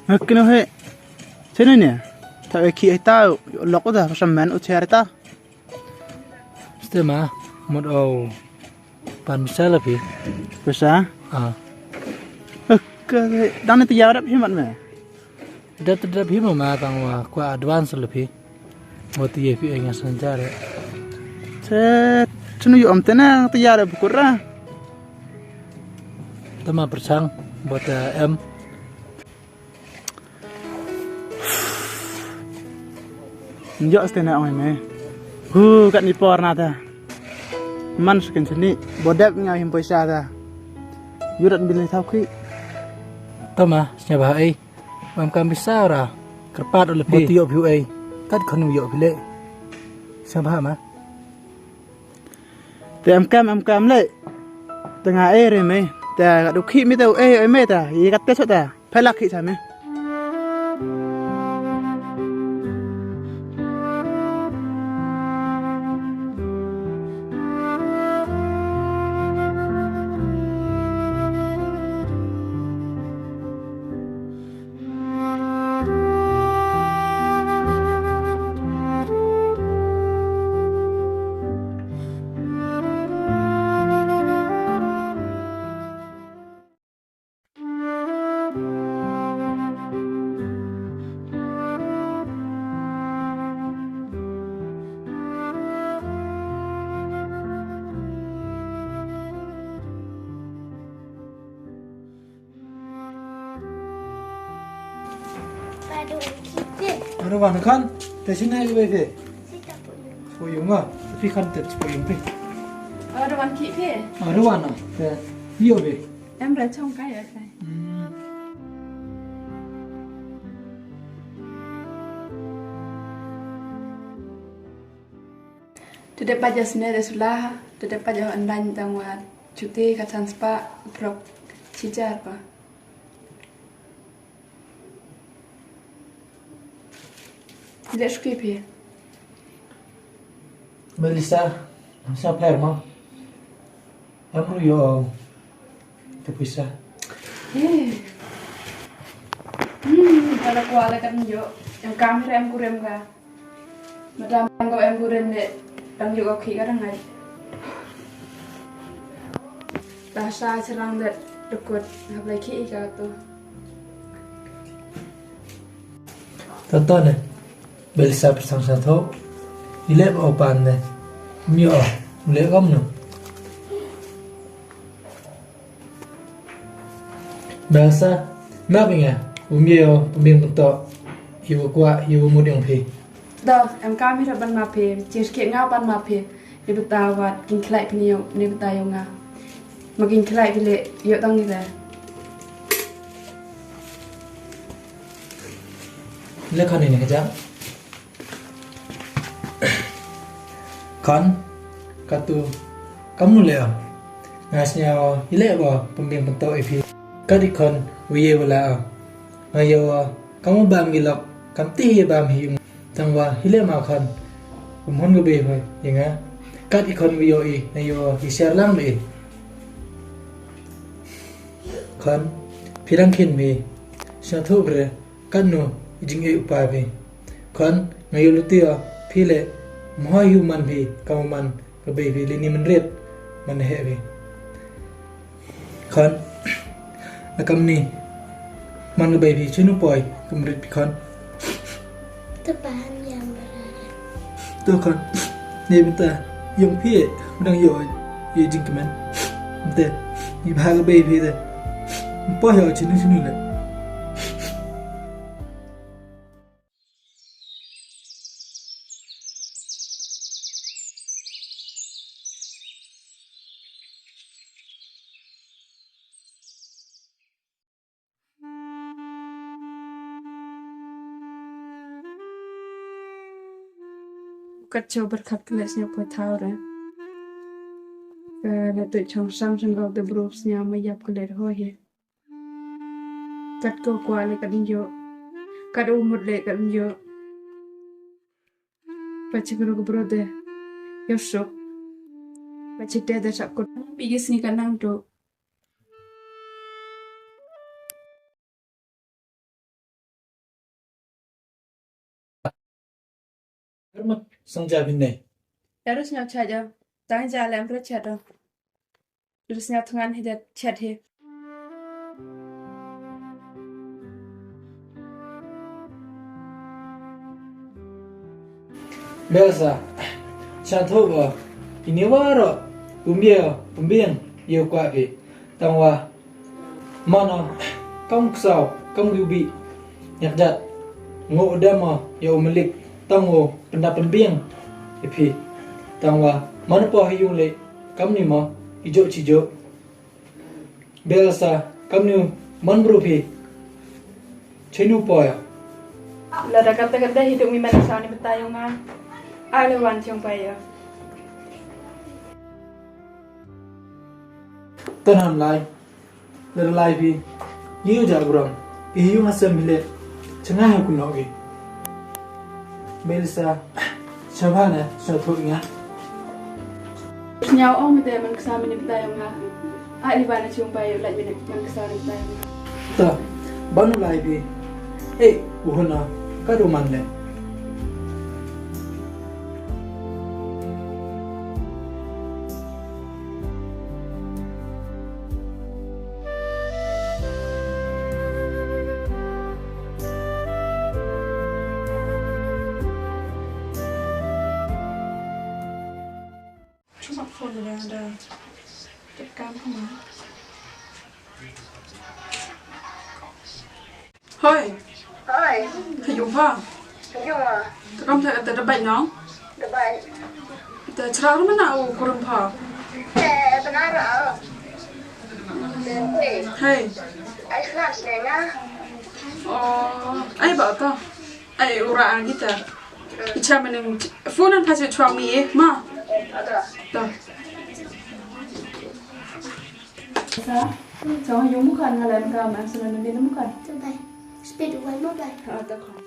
Kena he. Sini ni. Tak ki tahu. Lok dah pasal man ucar ta. Mesti mah mod au pan bisa lebih. Bisa. Ke dan itu ya rap himat me. Dah terdapat hima mah tangwa kuah advance lebih. Mod ye pi engas sanjare. Cunu yu amtena tu ya rap kurang. Tama persang buat M. Njok stena oi me. Kat ni por na ta. Man sekin sini bodap ngau him poisa ta. Yurat bilai tau ki. Tama siapa ai? Mam bisa ora. Kerpat lebih. Mod yo view ai. Kat kon yo bile. Siapa mah? Te am le. Tengah air me. Te kat dukhi mi tau me ta. Ye kat te so ta. Phelak ki sa me. Ada mana kan? Tadi naik ke bawah. Poyong ah, tapi kan tak poyong pe. Ada wan ki pe. Ada mana? Teh, bio be. Em ra trong cái ở đây. Tidak pajak sini ada sulah, tidak pajak online tangwa cuti katan spa prok cijar pa. Tidak skrip ya. Melissa, siapa yang mau? Aku yo, terpisah. Kalau kuala kan yo, yang kami rem kurem ka. Madam kau em kurem dek, tang yo kaki kadang ngai. Rasa serang dek dekut, ngapai ki ika tu. Tonton ni. Belisa bersang satu, ilek opan deh, mio, ilek kamu no. Bahasa, nak ingat, mio pemimpin bentuk, ibu kuat, ibu muda yang pi. Dah, em kami raban mape, cirket ngau ban mape, ni betawat, kin kelai peniau, ni betayu ngau, makin kelai pilih, yuk tang ni dah. Ilek kan ini kejap. Kan, katu, kamu leh, ngasnya ilek apa pemimpin bentuk ipi. Kadi kon, wiye wala, ngayo kamu bam gilok, kam tihi bam hiung, tangwa ilek makan, umhon gebe hoy, yenga. Kadi kon wiyo i, ngayo isyar lang le. Kan, pirang kin mi, syatu bre, kan no, ijing e upay mi. Kan, ngayo lutio, pile. Mohon human bi, kamu man kebay bi lini menret man heavy. Kan, nakam ni man kebay bi cunu boy kemret bi kan. Tebahan yang berada. Tu kan, ni bentar, yang pi, udang yo, ye jing keman. Bentar, ni bahag kebay bi tu, boy yo cunu le. Kacau berkat kelasnya buat tahu dah. Datuk chong sam sengkau the brosnya mayap kelet hoye. Kat kau kuala kat injo, kat umur le kat injo. Paci kau ke brode, yosok. Paci dia dah sakut, bigis ni kanang tu. mak sangja binne. Harusnya saja. Jangan jalan berchat. Harusnya tangan hidat chat he. Biasa. Chanto ba. Ini waro. Pembiang yo kwa be. Tangwa mana kam ksau kam gubi. Nyakjat. Ngo dama yo melik tango pendapenbiang. Ipi. Tangwa mana po hayung le kam ni ma ijo cijo. Biasa kam ni man brupi. Chenu po ya. Lada kata-kata hidup mi manusia ni betayong nga. Ada wan tiong paya. Tanam lai. Lada lai bi. Yu jaguram. Iyu ngasam bile. Cengah aku nogi. Belsa. Shabana satu ingat. Nyaw ong mete man kasama ni betayong nga. Di bana tiong paya lagi ni man kasama ni betayong nga. Ta. Banu lai bi. Buhuna. Kado man le. Cuma phone dia ada tekan kemana? Hoi, Ơi, hayung pa. dùng à? Tekan tak ada debat nong. Được vậy. Kita cerah mana aku kurang pa. Benar rồi. Hey, Anh làm gì nhá? ay ba ta? Ay uraan kita. Icha maning phone an pasal chuang mi ma. Được. Dah. Sa, jangan yung mukan ngalan ka, mas naman din mukan. Tụi bay. Speed quay mất bay. Tak.